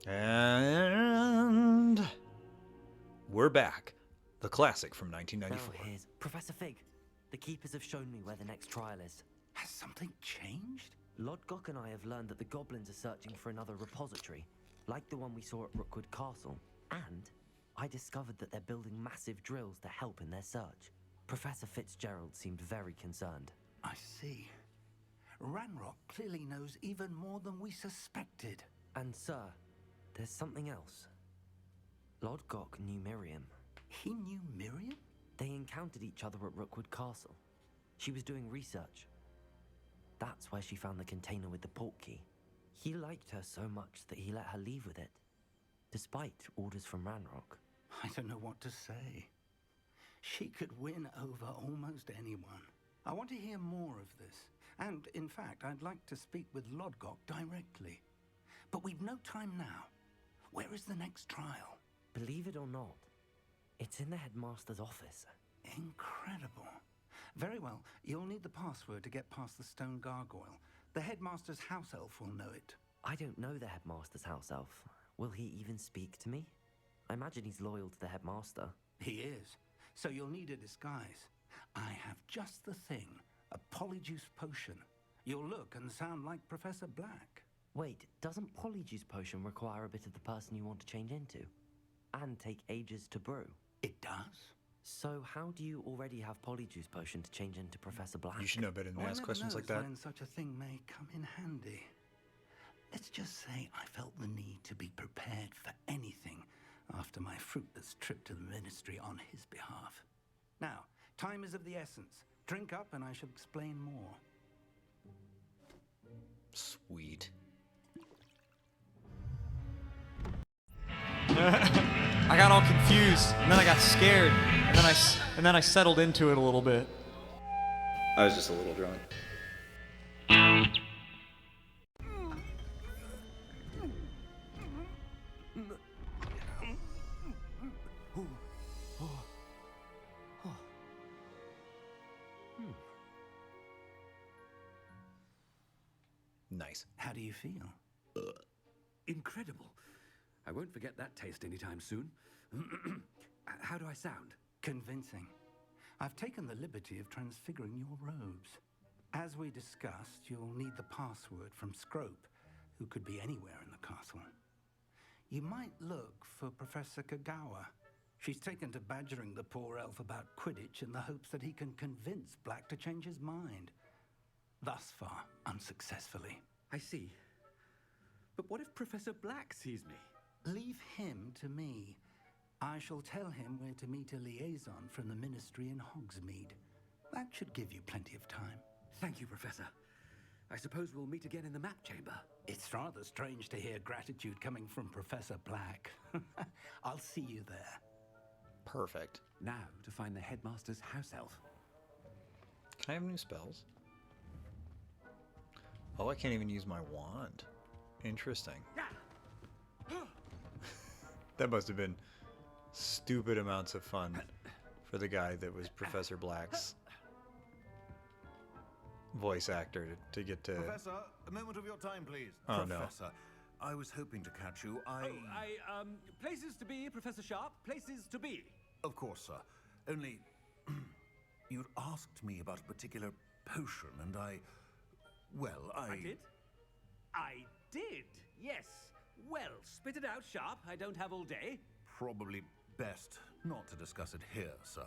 And we're back. The classic from 1994. Now here's Professor Fig. The keepers have shown me where the next trial is. Has something changed? Lodgok and I have learned that the goblins are searching for another repository, like the one we saw at Rookwood Castle. And I discovered that they're building massive drills to help in their search. Professor Fitzgerald seemed very concerned. I see. Ranrock clearly knows even more than we suspected. And sir, there's something else. Lodgok knew Miriam. He knew Miriam? They encountered each other at Rookwood Castle. She was doing research. That's where she found the container with the port key. He liked her so much that he let her leave with it, despite orders from Ranrock. I don't know what to say. She could win over almost anyone. I want to hear more of this. And, in fact, I'd like to speak with Lodgok directly. But we've no time now. Where is the next trial? Believe it or not, it's in the headmaster's office. Incredible. Very well. You'll need the password to get past the stone gargoyle. The headmaster's house elf will know it. I don't know the headmaster's house elf. Will he even speak to me? I imagine he's loyal to the headmaster. He is. So you'll need a disguise. I have just the thing. A polyjuice potion. You'll look and sound like Professor Black. Wait, doesn't Polyjuice Potion require a bit of the person you want to change into? And take ages to brew? It does? So how do you already have Polyjuice Potion to change into Professor Black? You should know better than to ask questions like that. When such a thing may come in handy. Let's just say I felt the need to be prepared for anything after my fruitless trip to the ministry on his behalf. Now, time is of the essence. Drink up and I shall explain more. Sweet. I got all confused, and then I got scared, and then I settled into it a little bit. I was just a little drunk. Nice. How do you feel? Incredible. I won't forget that taste anytime soon. How do I sound? Convincing. I've taken the liberty of transfiguring your robes. As we discussed, you'll need the password from Scrope, who could be anywhere in the castle. You might look for Professor Kagawa. She's taken to badgering the poor elf about Quidditch in the hopes that he can convince Black to change his mind. Thus far, unsuccessfully. I see. But what if Professor Black sees me? Leave him to me. I shall tell him where to meet a liaison from the ministry in Hogsmeade. That should give you plenty of time. Thank you, Professor. I suppose we'll meet again in the map chamber. It's rather strange to hear gratitude coming from Professor Black. I'll see you there. Perfect. Now to find the headmaster's house elf. Can I have new spells? Oh, I can't even use my wand. Interesting. That must have been stupid amounts of fun for the guy that was Professor Black's voice actor to get to... Professor, a moment of your time, please. Oh, Professor, I was hoping to catch you. Places to be, Professor Sharp. Places to be. Of course, sir. Only, you'd asked me about a particular potion, and I did? I did, yes. Well, spit it out, Sharp. I don't have all day. Probably best not to discuss it here, sir.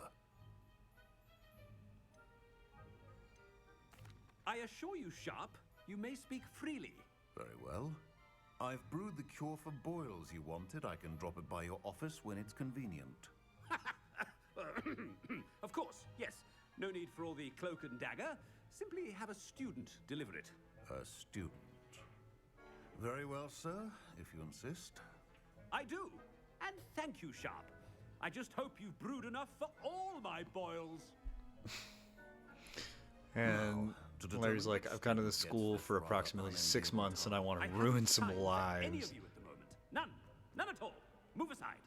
I assure you, Sharp, you may speak freely. Very well. I've brewed the cure for boils you wanted. I can drop it by your office when it's convenient. Of course, yes. No need for all the cloak and dagger. Simply have a student deliver it. A student. Very well, sir, if you insist. I do. And thank you, Sharp. I just hope you've brewed enough for all my boils. And Larry's like, I've gone to this school for approximately 6 months and I want to ruin some Any lives. of you at the moment. None. None at all. Move aside.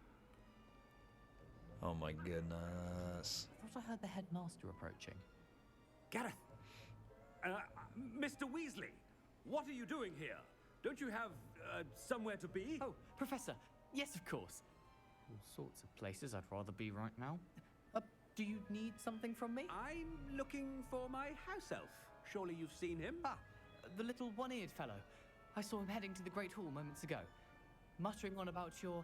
Oh my goodness. I thought I heard the headmaster approaching. Gareth. Mr. Weasley, what are you doing here? Don't you have somewhere to be? Oh, Professor. Yes, of course. All sorts of places I'd rather be right now. Do you need something from me? I'm looking for my house elf. Surely you've seen him? Ah, the little one-eared fellow. I saw him heading to the Great Hall moments ago, muttering on about your,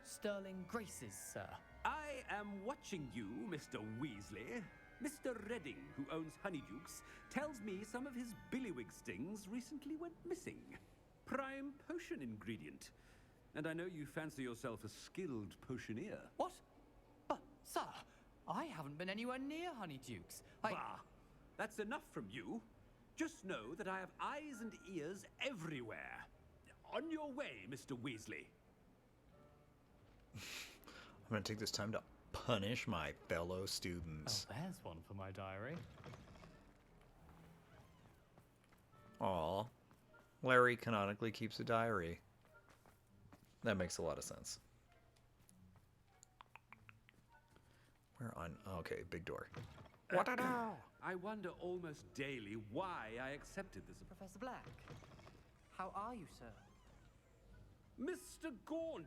sterling graces, sir. I am watching you, Mr. Weasley. Mr. Redding, who owns Honeydukes, tells me some of his billywig stings recently went missing. Prime potion ingredient. And I know you fancy yourself a skilled potioneer. What? But, sir, I haven't been anywhere near Honeydukes. Bah! That's enough from you. Just know that I have eyes and ears everywhere. On your way, Mr. Weasley. I'm going to take this time to punish my fellow students. Oh, there's one for my diary. Aw. Larry canonically keeps a diary. That makes a lot of sense. We're on... Okay, big door. What a now? I wonder almost daily why I accepted this. Professor Black, how are you, sir? Mr. Gaunt,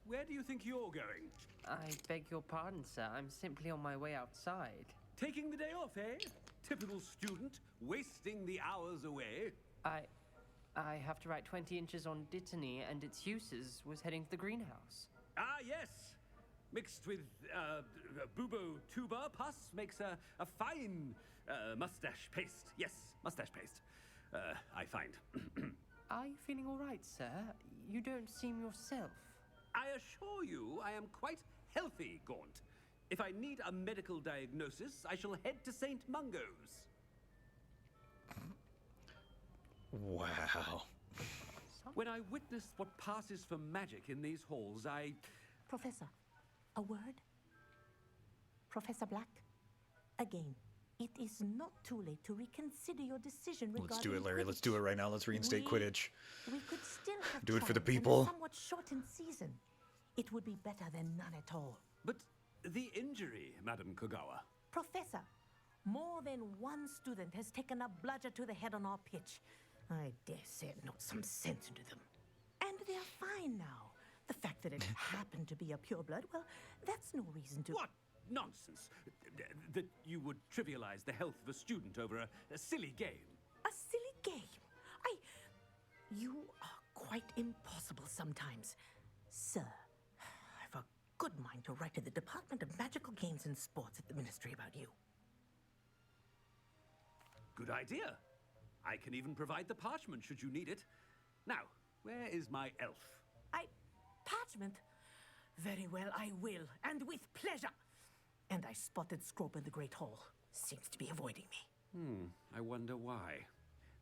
where do you think you're going? I beg your pardon, sir. I'm simply on my way outside. Taking the day off, eh? Typical student, wasting the hours away. I have to write 20 inches on Dittany and its uses. Was heading to the greenhouse. Ah, yes. Mixed with bubo tuber pus makes a fine mustache paste. Yes, mustache paste. I find. Are you feeling all right, sir? You don't seem yourself. I assure you I am quite healthy, Gaunt. If I need a medical diagnosis, I shall head to St. Mungo's. Wow. When I witness what passes for magic in these halls, I... Professor, a word? Professor Black, again, it is not too late to reconsider your decision regarding Let's do it, Larry. Quidditch. Let's do it right now. Let's reinstate Quidditch. We could still have Do it for the tried in a people. somewhat shortened season. It would be better than none at all. But the injury, Madam Kogawa. Professor, more than one student has taken a bludger to the head on our pitch. I dare say it knocked some sense into them. And they're fine now. The fact that it happened to be a pureblood, well, that's no reason to... What nonsense! That you would trivialize the health of a student over a silly game. A silly game? You are quite impossible sometimes. Sir, I've a good mind to write to the Department of Magical Games and Sports at the Ministry about you. Good idea. I can even provide the parchment should you need it. Now, where is my elf? Parchment? Very well, I will, and with pleasure. And I spotted Scrope in the Great Hall. Seems to be avoiding me. I wonder why.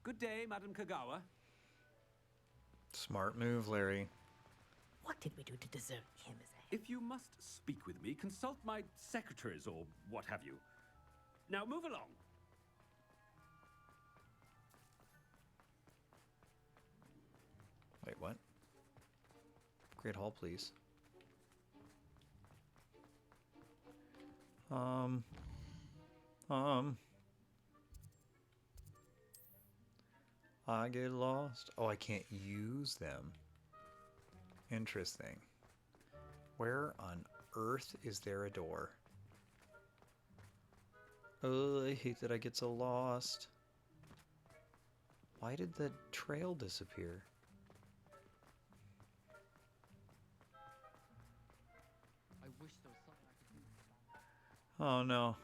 Good day, Madam Kogawa. Smart move, Larry. What did we do to deserve him as a... If you must speak with me, consult my secretaries or what have you. Now move along. Wait, what? Great Hall, please. I get lost. Oh, I can't use them. Interesting. Where on earth is there a door? Oh, I hate that I get so lost. Why did the trail disappear? I wish there was something I could do. Oh no.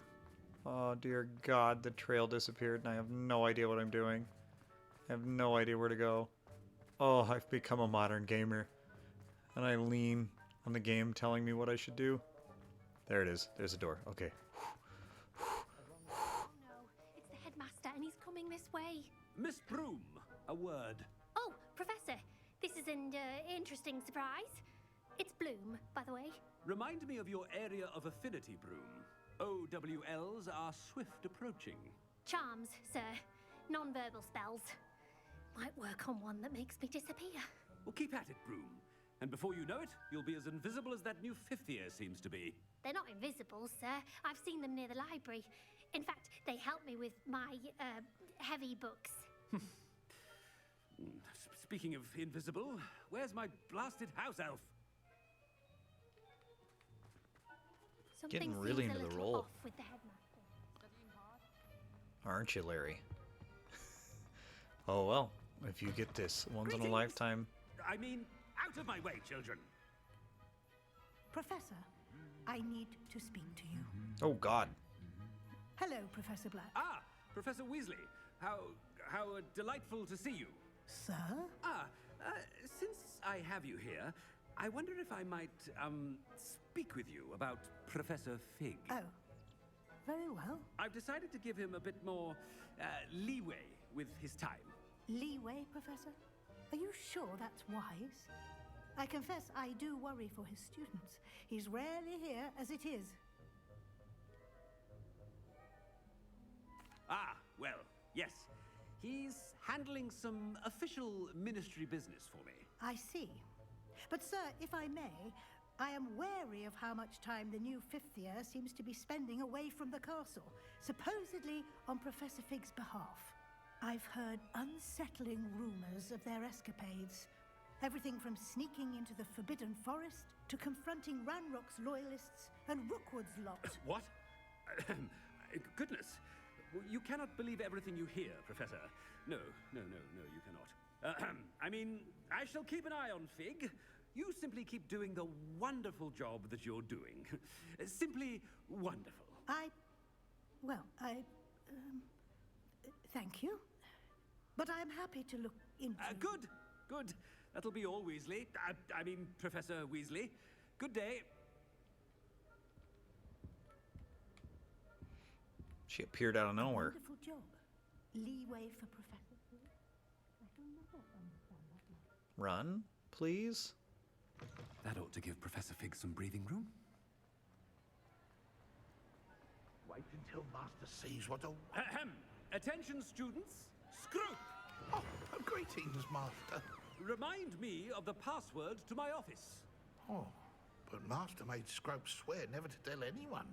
Oh dear God, the trail disappeared and I have no idea what I'm doing. I have no idea where to go. Oh, I've become a modern gamer. And I lean on the game telling me what I should do. There it is. There's a door. Okay. Oh no, it's the headmaster and he's coming this way. Miss Broom, a word. Oh, Professor, this is an interesting surprise. It's Bloom, by the way. Remind me of your area of affinity, Broom. OWLs are swift approaching. Charms, sir. Non-verbal spells. Might work on one that makes me disappear. Well, keep at it, Broom. And before you know it, you'll be as invisible as that new fifth year seems to be. They're not invisible, sir. I've seen them near the library. In fact, they help me with my, heavy books. speaking of invisible, where's my blasted house elf? Something Getting really seems into a the little role. off with the headmaster. Studying hard? Aren't you, Larry? Oh well, if you get this once in a Greetings. lifetime. I mean, out of my way, children. Professor, I need to speak to you. Oh God. Hello, Professor Black. Ah, Professor Weasley. How delightful to see you. Sir? Since I have you here, I wonder if I might, speak with you about Professor Fig. Oh, very well. I've decided to give him a bit more, leeway with his time. Leeway, Professor? Are you sure that's wise? I confess I do worry for his students. He's rarely here as it is. Ah, well, yes. He's handling some official ministry business for me. I see. But, sir, if I may, I am wary of how much time the new fifth year seems to be spending away from the castle, supposedly on Professor Fig's behalf. I've heard unsettling rumors of their escapades. Everything from sneaking into the Forbidden Forest to confronting Ranrock's loyalists and Rookwood's lot. What? Goodness. You cannot believe everything you hear, Professor. No, you cannot. I mean, I shall keep an eye on Fig. You simply keep doing the wonderful job that you're doing. Simply wonderful. Thank you. But I'm happy to look into... Good. That'll be all, Weasley. I mean, Professor Weasley. Good day. She appeared out of nowhere. Wonderful job. Leeway for Professor Fig. I shall never understand that much. Run, please. That ought to give Professor Fig some breathing room. Wait until Master sees what a... Ahem. Attention, students. Scroop! Oh, greetings, Master. Remind me of the password to my office. Oh, but Master made Scrope swear never to tell anyone,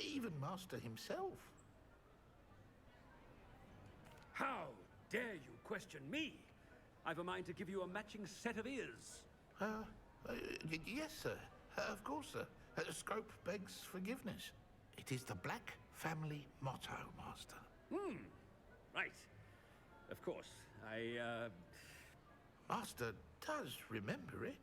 even Master himself. How dare you question me? I've a mind to give you a matching set of ears. Yes, sir. Of course, sir. Scrope begs forgiveness. It is the Black family motto, Master. Right. Of course. Master does remember it.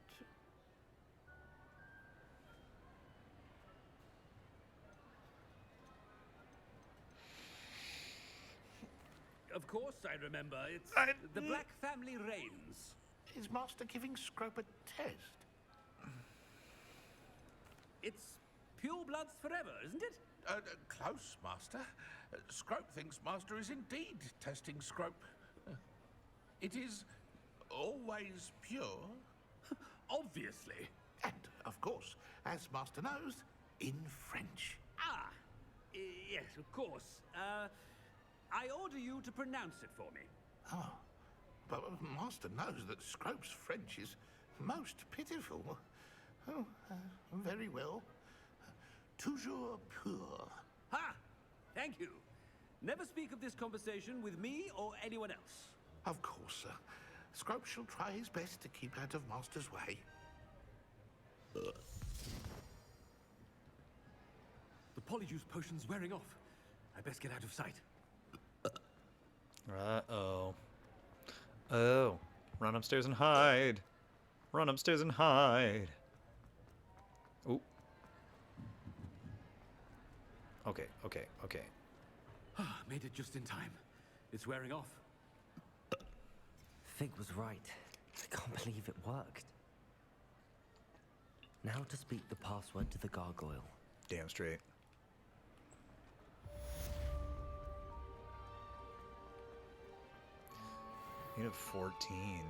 Of course I remember. It's the Black family reigns. Is Master giving Scrope a test? It's pure bloods forever, isn't it? Close, Master. Scrope thinks Master is indeed testing Scrope. It is always pure. Obviously. And, of course, as Master knows, in French. Yes, of course. I order you to pronounce it for me. Oh, but Master knows that Scrope's French is most pitiful. Oh, very well. Toujours pur. Ha! Thank you. Never speak of this conversation with me or anyone else. Of course, sir. Scrope shall try his best to keep out of Master's way. The polyjuice potion's wearing off. I best get out of sight. Uh-oh. Oh. Run upstairs and hide. Run upstairs and hide. Ooh. Okay. Made it just in time. It's wearing off. Fig was right. I can't believe it worked. Now to speak the password to the gargoyle. Damn straight. You have 14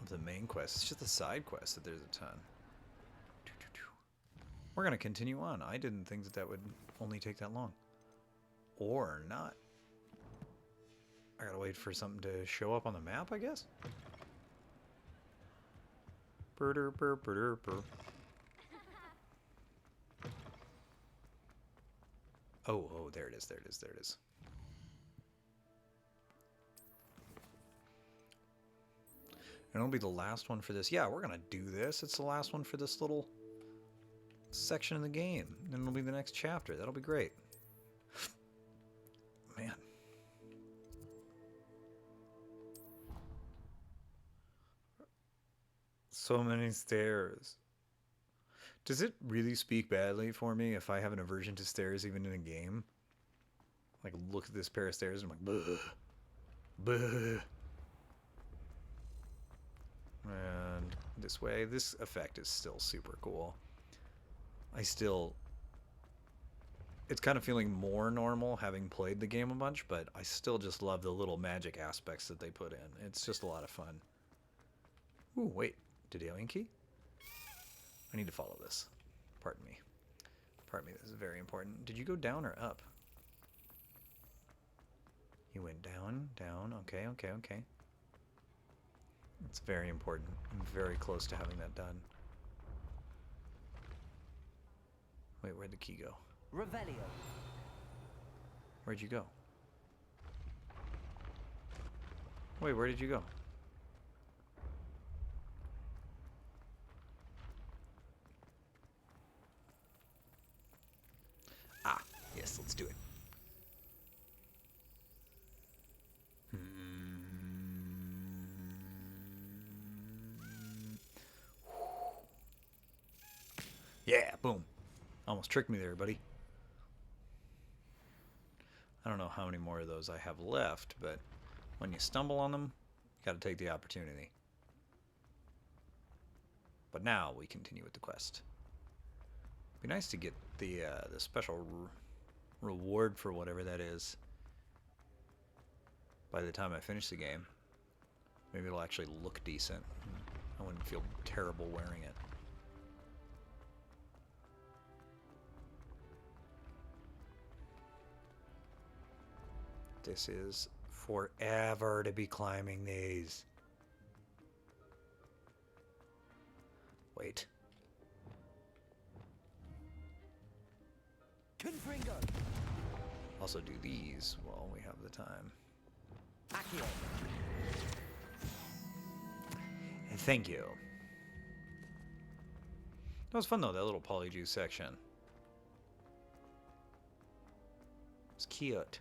of the main quest. It's just the side quest that there's a ton. We're gonna continue on. I didn't think that would only take that long. Or not. I gotta wait for something to show up on the map, I guess? Burr. Oh, there it is. And it'll be the last one for this. Yeah, we're gonna do this. It's the last one for this little section of the game. Then it'll be the next chapter. That'll be great. Man. So many stairs. Does it really speak badly for me if I have an aversion to stairs even in a game? Like, look at this pair of stairs and I'm like, bleh. Bleh. And this way, this effect is still super cool. It's kind of feeling more normal having played the game a bunch, but I still just love the little magic aspects that they put in. It's just a lot of fun. Ooh, wait. Did alien key? I need to follow this. Pardon me. Pardon me, this is very important. Did you go down or up? You went down, down. Okay, okay, okay. It's very important. I'm very close to having that done. Wait, where'd the key go? Revelio. Where'd you go? Wait, where did you go? Ah, yes, let's do it. Yeah, boom. Almost tricked me there, buddy. I don't know how many more of those I have left, but when you stumble on them, you gotta take the opportunity. But now we continue with the quest. Be nice to get the special reward for whatever that is by the time I finish the game. Maybe it'll actually look decent. I wouldn't feel terrible wearing it. This is forever to be climbing these. Wait. Confringo. Also do these while we have the time. Accio. And thank you. That was fun though, that little polyjuice section. It's cute.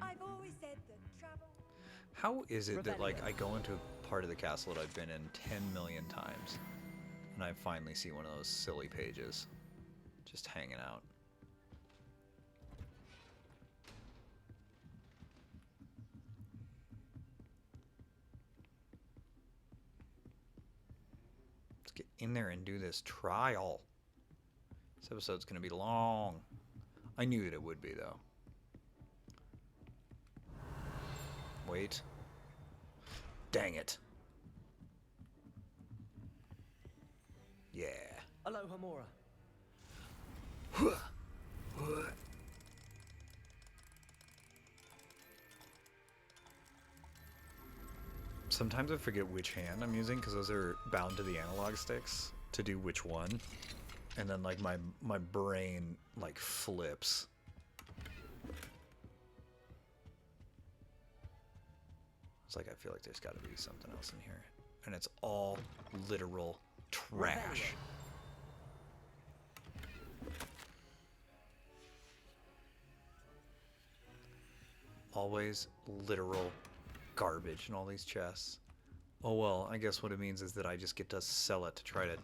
I've always said that travel. How is it that, like, I go into a part of the castle that I've been in 10 million times, and I finally see one of those silly pages just hanging out? Let's get in there and do this trial. This episode's gonna be long. I knew that it would be, though. Wait. Dang it. Yeah. Aloha Mora. Sometimes I forget which hand I'm using because those are bound to the analog sticks to do which one. And then like my brain like flips. It's like I feel like there's got to be something else in here. And it's all literal trash. Always literal garbage in all these chests. Oh well, I guess what it means is that I just get to sell it to try to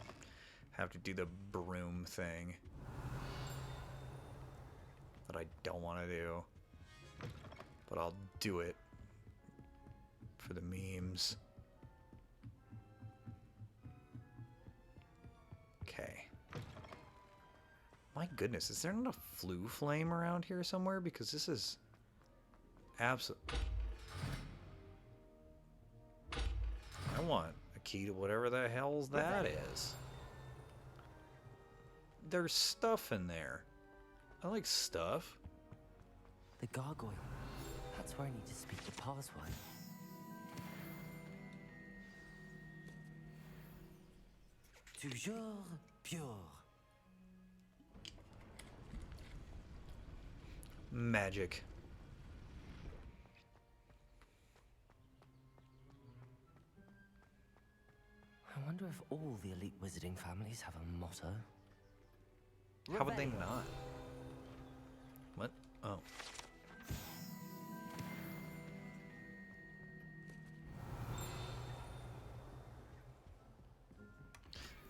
have to do the broom thing that I don't want to do. But I'll do it for the memes. Okay. My goodness, is there not a flue flame around here somewhere? Because this is absolutely... I want a key to whatever the hell's that is. There's stuff in there. I like stuff. The gargoyle. That's where I need to speak to Parswine. Toujours pure. Magic. wonder if all the elite wizarding families have a motto. How would they Revelio. not? What? Oh.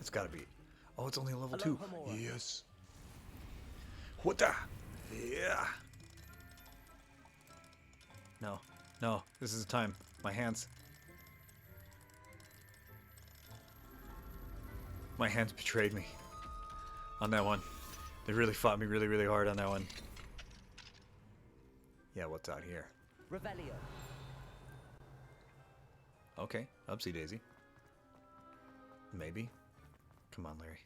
It's gotta be. Oh, it's only a level 2. Alohomora. Yes. What the? Yeah. No. No. This is the time. My hands. My hands betrayed me. On that one. They really fought me really, really hard on that one. Yeah, what's out here? Revelio. Okay, upsy daisy. Maybe. Come on, Larry.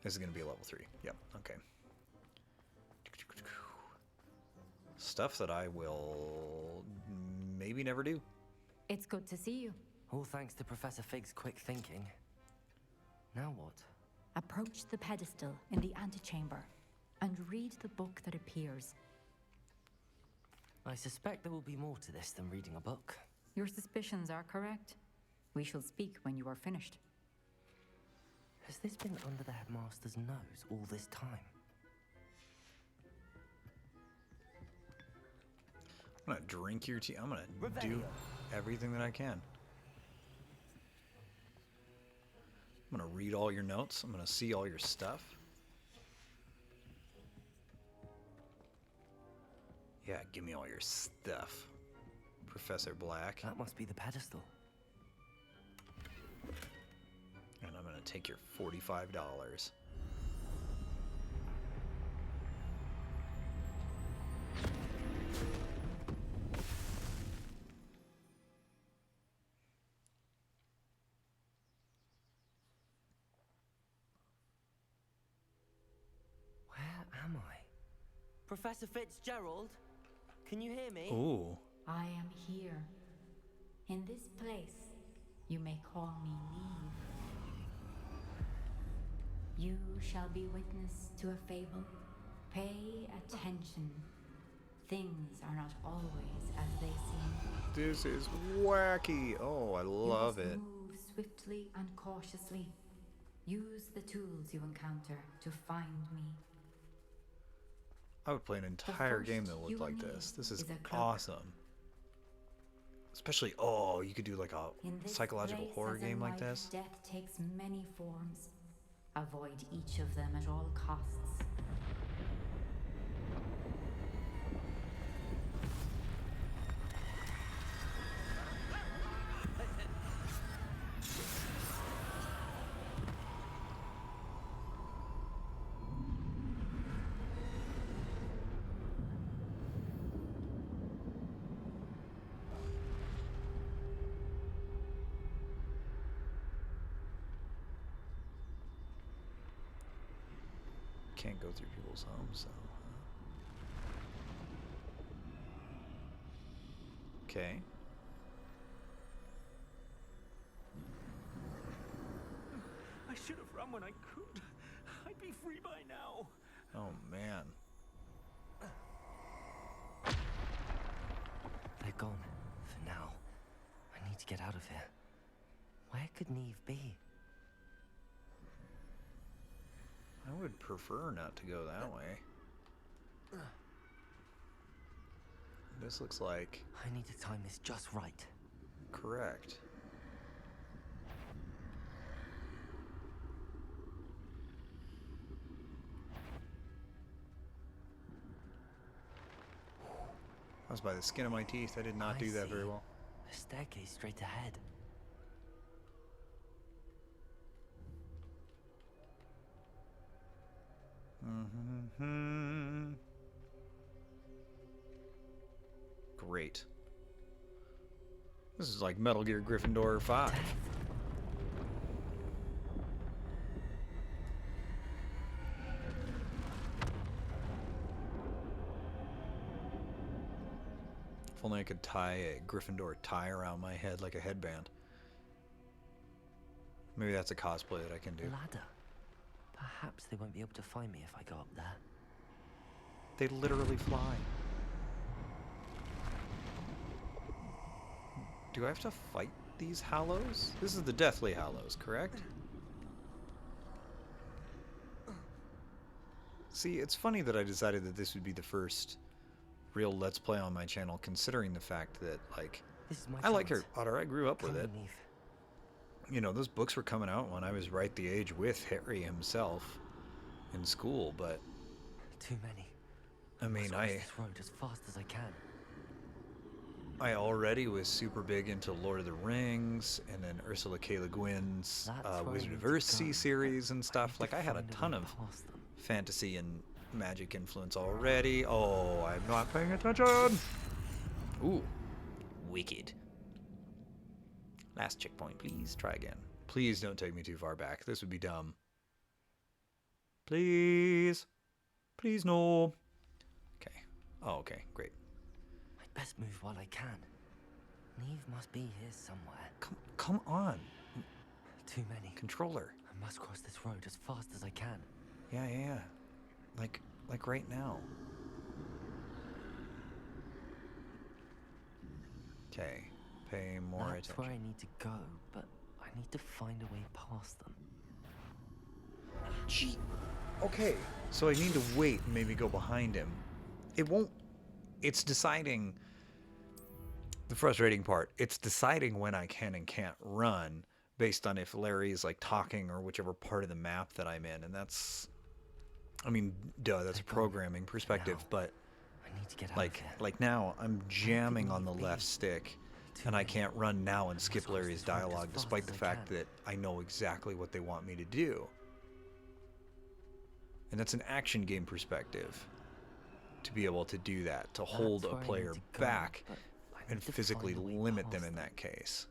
This is gonna be a level 3. Yep, okay. Stuff that I will maybe never do. It's good to see you. All thanks to Professor Fig's quick thinking. Now what? Approach the pedestal in the antechamber and read the book that appears. I suspect there will be more to this than reading a book. Your suspicions are correct. We shall speak when you are finished. Has this been under the headmaster's nose all this time? I'm gonna drink your tea. I'm gonna do Revelio. everything that I can. I'm gonna read all your notes. I'm gonna see all your stuff. Yeah, give me all your stuff, Professor Black. That must be the pedestal. And I'm gonna take your $45. Where am I? Professor Fitzgerald? Can you hear me? Ooh. I am here. In this place, you may call me Neve. You shall be witness to a fable. Pay attention. Things are not always as they seem. This is wacky. Oh, I love you must it. Move swiftly and cautiously. Use the tools you encounter to find me. I would play an entire first game that looked you like need this. This is is a cloak. awesome. Especially, oh, you could do like a In this psychological place horror as in game like life, this. Death takes many forms. Avoid each of them at all costs. Can't go through people's homes, so. Okay. I should have run when I could. I'd be free by now. Oh man. They're gone. For now. I need to get out of here. Where could Neve be? I would prefer not to go that way. This looks like I need to time this just right. correct. I was by the skin of my teeth. I did not I do that see. very well. A staircase straight ahead. Great. This is like Metal Gear Gryffindor 5. If only I could tie a Gryffindor tie around my head like a headband. Maybe that's a cosplay that I can do. Ladder. Perhaps they won't be able to find me if I go up there. They literally fly. Do I have to fight these Hallows? This is the Deathly Hallows, correct? See, it's funny that I decided that this would be the first real Let's Play on my channel, considering the fact that, like, I like her, Otter. I grew up with it. You know, those books were coming out when I was right the age with Harry himself in school, but... Too many. I mean, this road as fast as I can. I already was super big into Lord of the Rings, and then Ursula K. Le Guin's Wizard of Earthsea series and stuff. Like, I had a ton of fantasy and magic influence already. Oh, I'm not paying attention! Ooh. Wicked. Last checkpoint, please. Try again. Please don't take me too far back. This would be dumb. Please. Please, no. Okay. Oh, okay. Great. I'd best move while I can. Neve must be here somewhere. Come on. Too many. Controller. I must cross this road as fast as I can. Yeah. Like right now. Okay. Pay more attention. That's where I need to go, but I need to find a way past them. Gee. Okay. So I need to wait and maybe go behind him. It won't... It's deciding... The frustrating part, it's deciding when I can and can't run based on if Larry's, like, talking or whichever part of the map that I'm in. And that's... I mean, duh, that's a programming perspective, but... I need to get out of here. Like now, I'm jamming on the left stick, and I can't run now and skip Larry's dialogue, despite the fact that I know exactly what they want me to do. And that's an action game perspective, to be able to do that, to hold a player back and physically limit them in that case.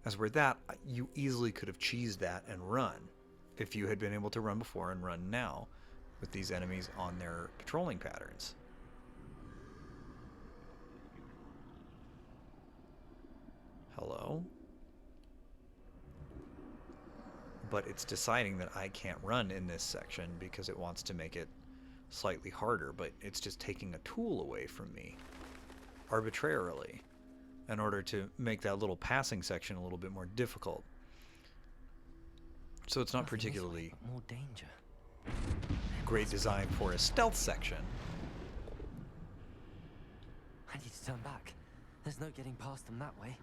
As where that, you easily could have cheesed that and run, if you had been able to run before and run now, with these enemies on their patrolling patterns. Hello? But it's deciding that I can't run in this section because it wants to make it slightly harder, but it's just taking a tool away from me arbitrarily in order to make that little passing section a little bit more difficult. So it's not particularly more danger. Great design for a stealth section. I need to turn back. There's no getting past them that way.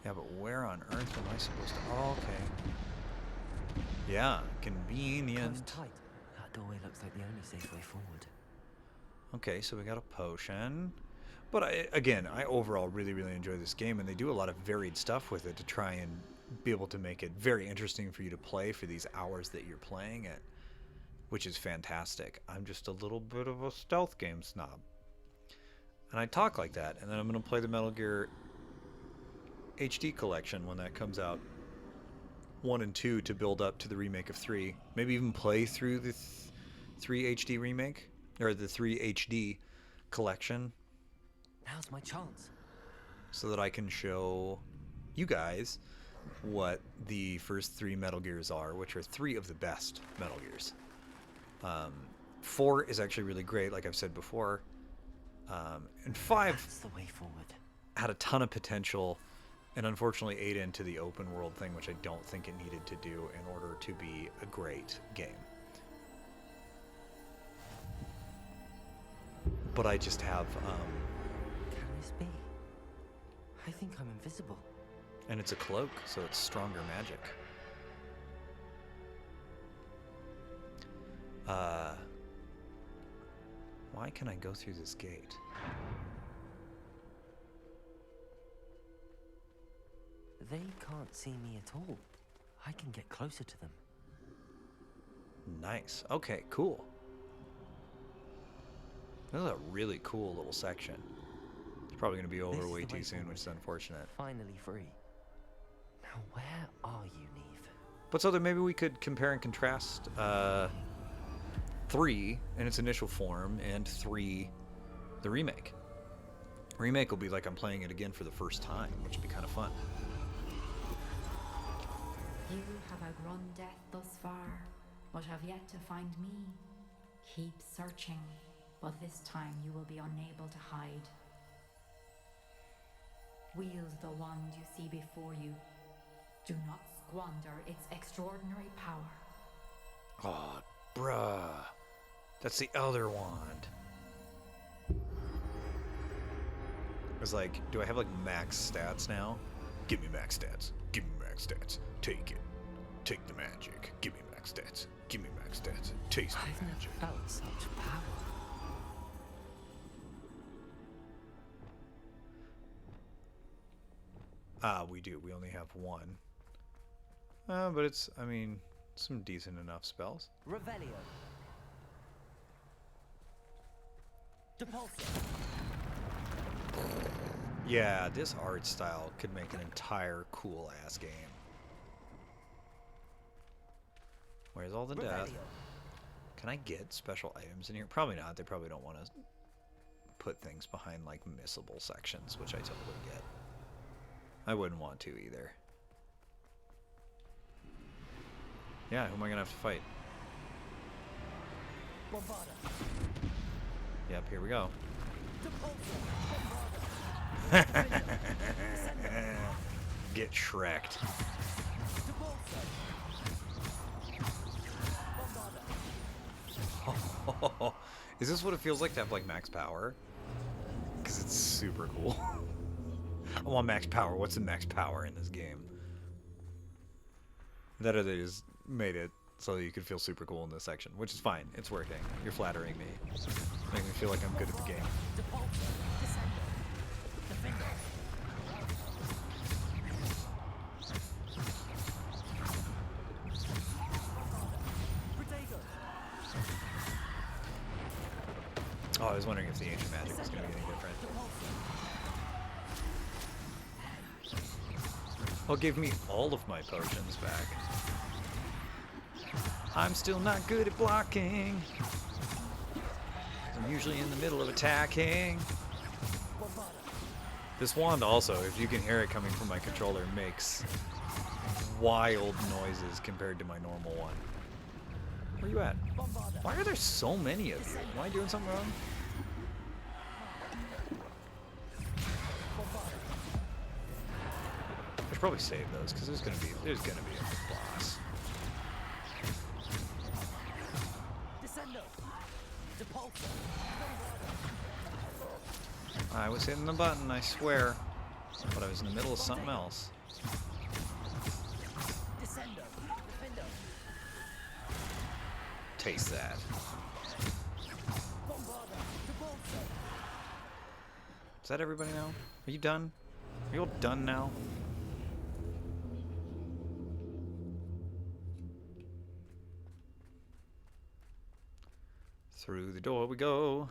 Yeah, but where on earth am I supposed to... Oh, okay. Yeah, convenient. Close tight. That doorway looks like the only safe way forward. Okay, so we got a potion. But I overall really enjoy this game, and they do a lot of varied stuff with it to try and be able to make it very interesting for you to play for these hours that you're playing it, which is fantastic. I'm just a little bit of a stealth game snob. And I talk like that, and then I'm going to play the Metal Gear HD collection when that comes out. 1 and 2 to build up to the remake of 3. Maybe even play through the 3 HD remake, or the 3 HD collection. Now's my chance. So that I can show you guys what the first 3 Metal Gears are, which are 3 of the best Metal Gears. 4 is actually really great, like I've said before. And 5 That's the way forward. Had a ton of potential, and unfortunately ate into the open world thing, which I don't think it needed to do in order to be a great game. But I just have... Can this be? I think I'm invisible. And it's a cloak, so it's stronger magic. Why can I go through this gate? They can't see me at all. I can get closer to them. Nice. Okay, cool. This is a really cool little section. It's probably going to be over way too soon, which is unfortunate. Finally free. Now where are you, Neve? But so then maybe we could compare and contrast 3 in its initial form and 3 the remake. Remake will be like I'm playing it again for the first time, which would be kind of fun. You have outrun death thus far, but have yet to find me. Keep searching, but this time you will be unable to hide. wields the wand you see before you. Do not squander its extraordinary power. Oh, bruh. That's the Elder Wand. It's like, do I have like max stats now? Give me max stats. Give me max stats. Take it. Take the magic. Give me max stats. Give me max stats. Taste the magic. I've never felt such power. We do. We only have one. But it's, I mean, some decent enough spells. Revelio. Depulso. Yeah, this art style could make an entire cool-ass game. Where's all the death? Can I get special items in here? Probably not. They probably don't want to put things behind, like, missable sections, which I totally get. I wouldn't want to either. Yeah, who am I gonna have to fight? Yep, here we go. Get Shrek'd. Is this what it feels like to have like max power? Because it's super cool. I want max power. What's the max power in this game? That or they just made it so that you could feel super cool in this section, which is fine. It's working. You're flattering me. Making me feel like I'm good at the game. Oh, I was wondering if the ancient magic was going to be any different. Well, it gave me all of my potions back. I'm still not good at blocking. I'm usually in the middle of attacking. This wand also, if you can hear it coming from my controller, makes wild noises compared to my normal one. Where you at? Why are there so many of you? Am I doing something wrong? I should probably save those because there's gonna be a boss. I was hitting the button, I swear, but I was in the middle of something else. Taste that. Is that everybody now? Are you done? Are you all done now? Through the door we go.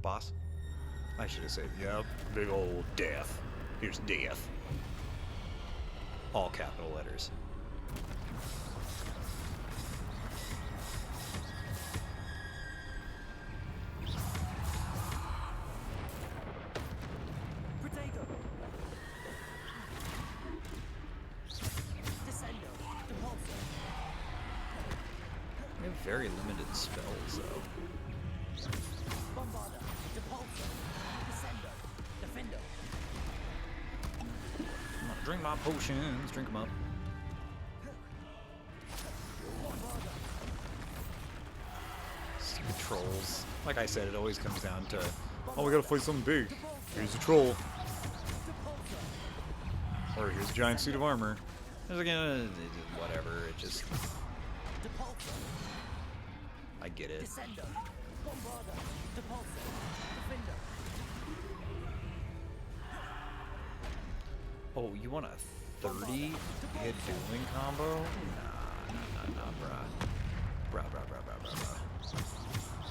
Boss? I should have said, yep, big old death. Here's death. All capital letters. We have very limited spells, though. Drink my potions, drink them up. Stupid trolls. Like I said, it always comes down to, oh, we gotta fight something big. Here's a troll. Or here's a giant suit of armor. There's again, whatever, it just... I get it. Oh, you want a 30 hit dueling combo? Nah, bruh. Bruh.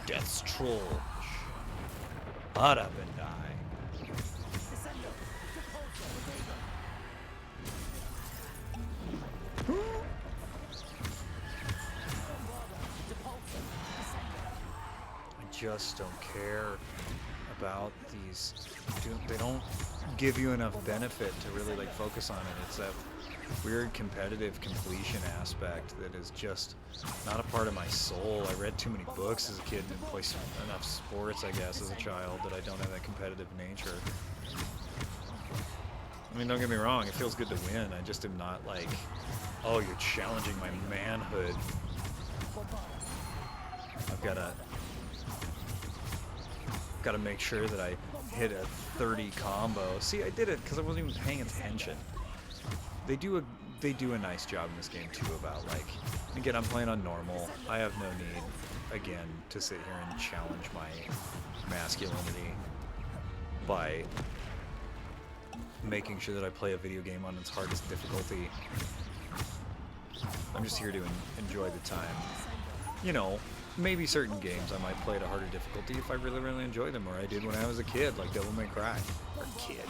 Death's troll. Shut up and die. I just don't care about these. They don't give you enough benefit to really like focus on it. It's that weird competitive completion aspect that is just not a part of my soul. I read too many books as a kid and didn't play enough sports, I guess, as a child, that I don't have that competitive nature. I mean, don't get me wrong, it feels good to win. I just am not like, oh, you're challenging my manhood. I've got to make sure that I hit a 30 combo. See, I did it because I wasn't even paying attention. They do a nice job in this game too about like, again, I'm playing on normal. I have no need, again, to sit here and challenge my masculinity by making sure that I play a video game on its hardest difficulty. I'm just here to enjoy the time. You know, maybe certain games I might play at a harder difficulty if I really, really enjoy them, or I did when I was a kid, like Devil May Cry. Or kid.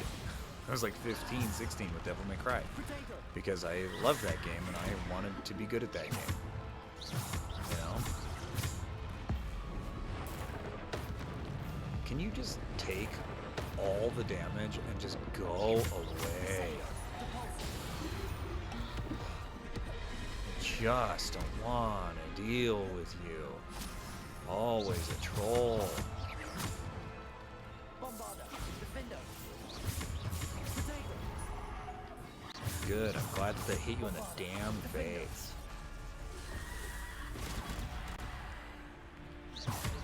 I was like 15, 16 with Devil May Cry. Because I loved that game and I wanted to be good at that game. You know? Can you just take all the damage and just go away? Just don't want to deal with you. Always a troll. Good, I'm glad that they hit you in the damn face.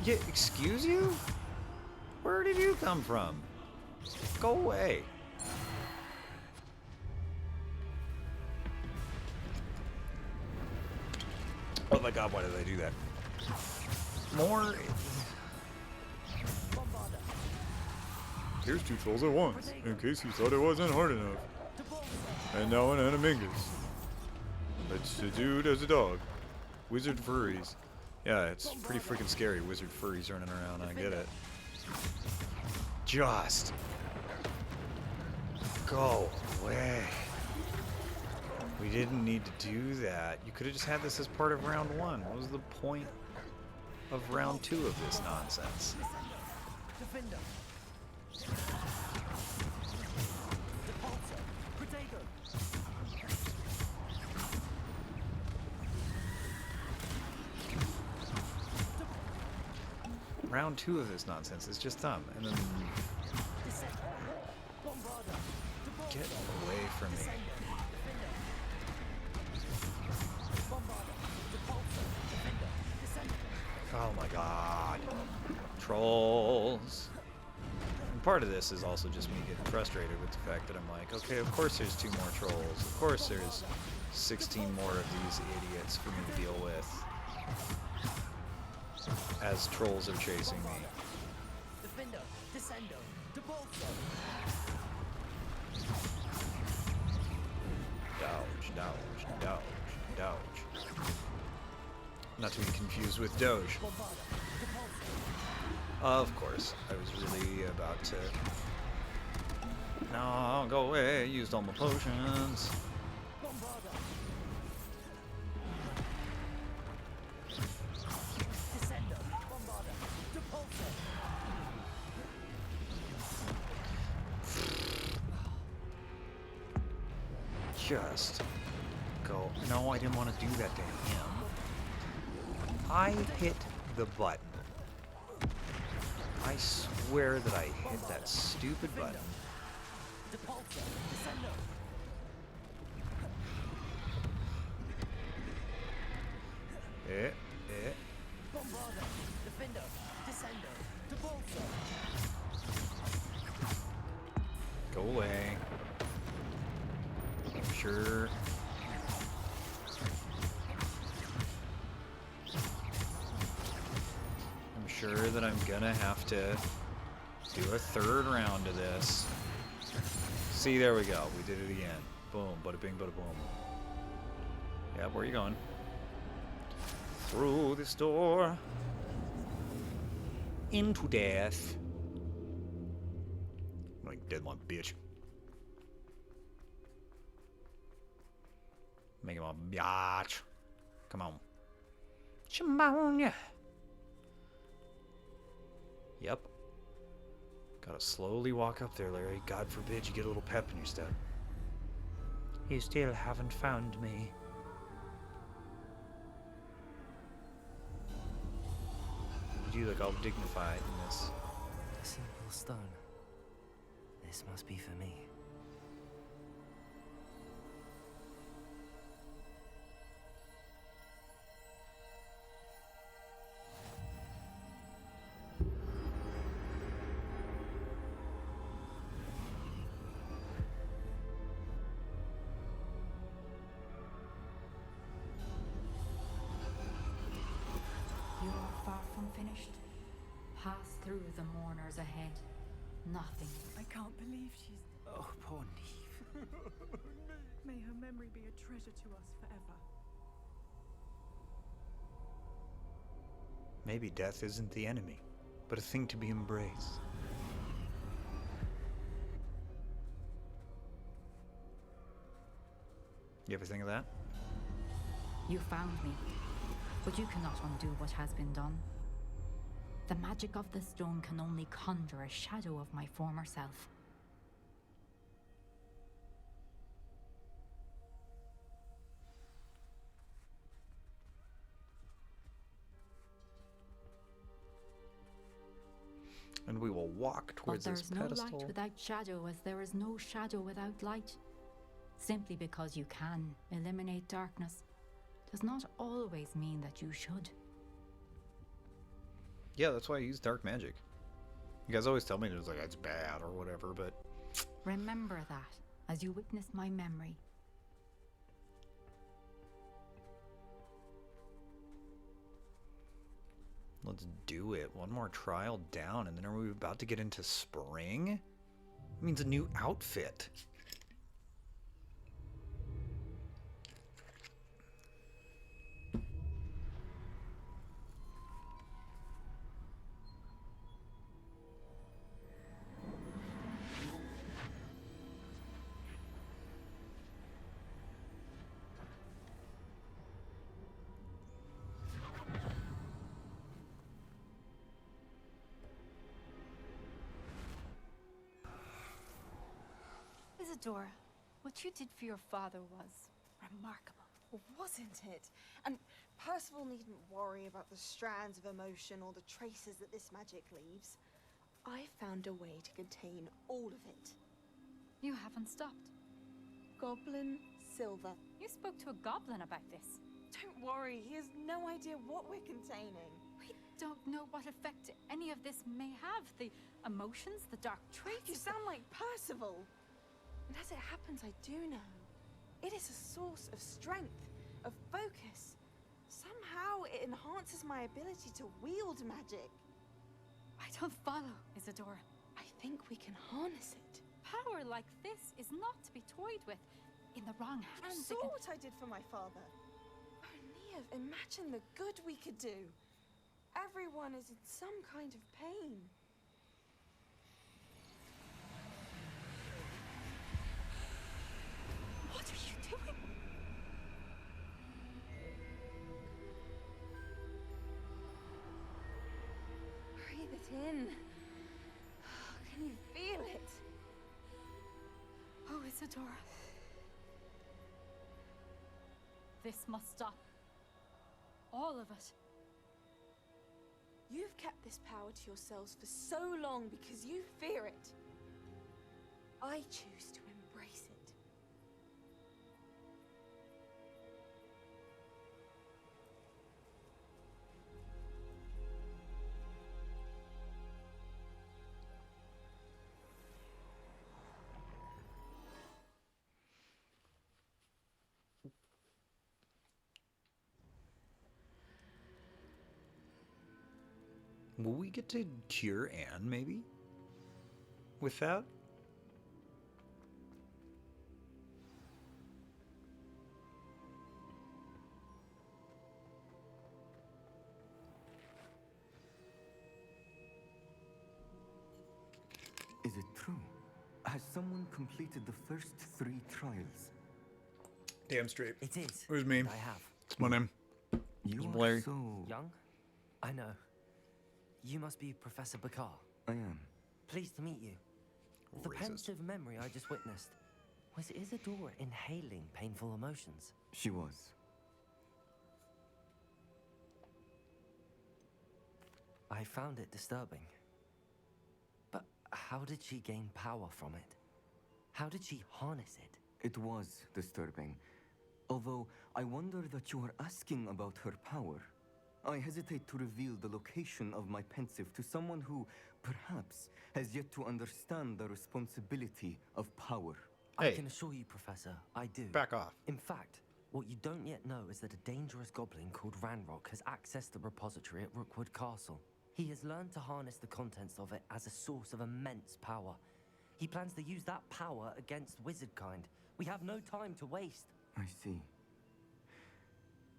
Yeah, excuse you? Where did you come from? Go away. Oh my god, why did I do that? More. Here's 2 trolls at once, in case you thought it wasn't hard enough. And now an animagus. It's a dude as a dog. Wizard furries. Yeah, it's pretty freaking scary, wizard furries running around, I get it. Just go away. We didn't need to do that. You could have just had this as part of round 1. What was the point of round 2 of this nonsense? Round 2 of this nonsense is just dumb. And then get away from me. Oh my god. Trolls. And part of this is also just me getting frustrated with the fact that I'm like, okay, of course there's 2 more trolls. Of course there's 16 more of these idiots for me to deal with. As trolls are chasing me. Dodge, dodge, dodge, dodge. Not to be confused with Doge. Of course, I was really about to... No, go away, I used all my potions. Just go. No, I didn't want to do that to him. I hit the button. I swear that I hit that stupid button. Go away. I'm sure. I'm sure that I'm gonna have to do a 3rd round of this. See, there we go. We did it again. Boom, bada bing, bada boom. Yeah, where are you going? Through this door. Into death. I'm like, dead one, bitch. Make him a biatch. Come on. Come on, yeah. Yep. Gotta slowly walk up there, Larry. God forbid you get a little pep in your step. You still haven't found me. You look all dignified in this. A simple stone. This must be for me. You are far from finished. Pass through the mourners ahead. Nothing. I can't believe she's... Oh, poor Neve. May her memory be a treasure to us forever. Maybe death isn't the enemy, but a thing to be embraced. You ever think of that? You found me, but you cannot undo what has been done. The magic of the stone can only conjure a shadow of my former self. And we will walk But towards this there's no pedestal. light without shadow, as there is no shadow without light. Simply because you can eliminate darkness does not always mean that you should. Yeah, that's why I use dark magic. You guys always tell me it's like it's bad or whatever, but Remember that as you witness my memory. let's do it. One more trial down, and then are we about to get into spring? It means a new outfit. Isadora, what you did for your father was remarkable. Wasn't it? And Percival needn't worry about the strands of emotion or the traces that this magic leaves. I found a way to contain all of it. You haven't stopped. Goblin Silver. You spoke to a goblin about this. Don't worry, he has no idea what we're containing. We don't know what effect any of this may have. The emotions, the dark traits. You sound like Percival. And as it happens, I do know. It is a source of strength, of focus. Somehow it enhances my ability to wield magic. I don't follow, Isadora. I think we can harness it. Power like this is not to be toyed with. In the wrong You hands, saw what I did for my father. Oh, Neve, imagine the good we could do. Everyone is in some kind of pain. What are you doing? Breathe it in. Can you feel it? Oh, Isadora. This must stop. All of it. You've kept this power to yourselves for so long because you fear it. I choose to embrace it. Will we get to cure Anne, maybe? With that? Is it true? Has someone completed the first 3 trials? Damn straight. It is. Where's me? I have. It's my name. You It's are Blair. so... Young? I know. You must be Professor Bakar. I am. Pleased to meet you. The Racist. pensive memory I just witnessed. Was Isadora inhaling painful emotions? She was. I found it disturbing. But how did she gain power from it? How did she harness it? It was disturbing. Although I wonder that you are asking about her power. I hesitate to reveal the location of my pensive to someone who, perhaps, has yet to understand the responsibility of power. I can assure you, Professor, I do. Back off. In fact, what you don't yet know is that a dangerous goblin called Ranrock has accessed the repository at Rookwood Castle. He has learned to harness the contents of it as a source of immense power. He plans to use that power against wizardkind. We have no time to waste. I see.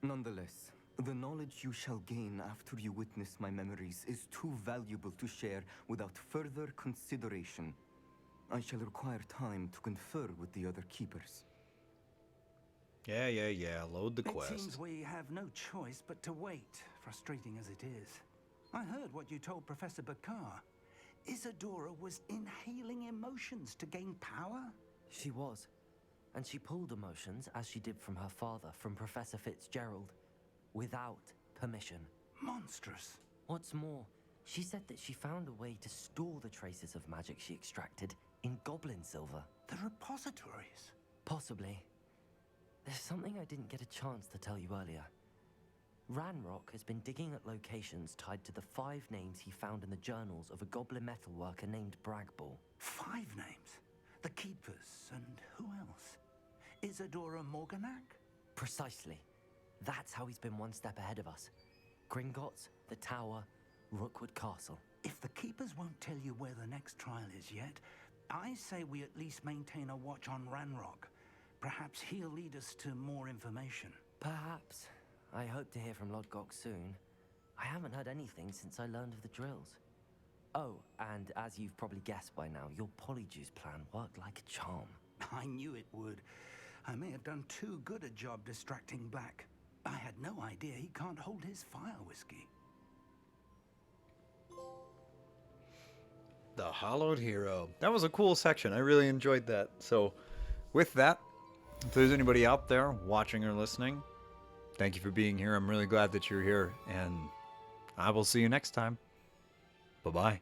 Nonetheless, the knowledge you shall gain after you witness my memories is too valuable to share without further consideration. I shall require time to confer with the other keepers. Yeah. Load the It quest. seems we have no choice but to wait, frustrating as it is. I heard what you told Professor Bakar. Isadora was inhaling emotions to gain power? She was. And she pulled emotions, as she did from her father, from Professor Fitzgerald, without permission. Monstrous. What's more, she said that she found a way to store the traces of magic she extracted in goblin silver. The repositories? Possibly. There's something I didn't get a chance to tell you earlier. Ranrock has been digging at locations tied to the 5 names he found in the journals of a goblin metalworker named Bragball. 5 names? The Keepers, and who else? Isadora Morganac? Precisely. That's how he's been one step ahead of us. Gringotts, the Tower, Rookwood Castle. If the Keepers won't tell you where the next trial is yet, I say we at least maintain a watch on Ranrock. Perhaps he'll lead us to more information. Perhaps. I hope to hear from Lodgok soon. I haven't heard anything since I learned of the drills. Oh, and as you've probably guessed by now, your Polyjuice plan worked like a charm. I knew it would. I may have done too good a job distracting Black. I had no idea he can't hold his fire whiskey. The Hollowed Hero. That was a cool section. I really enjoyed that. So, with that, if there's anybody out there watching or listening, thank you for being here. I'm really glad that you're here, and I will see you next time. Bye-bye.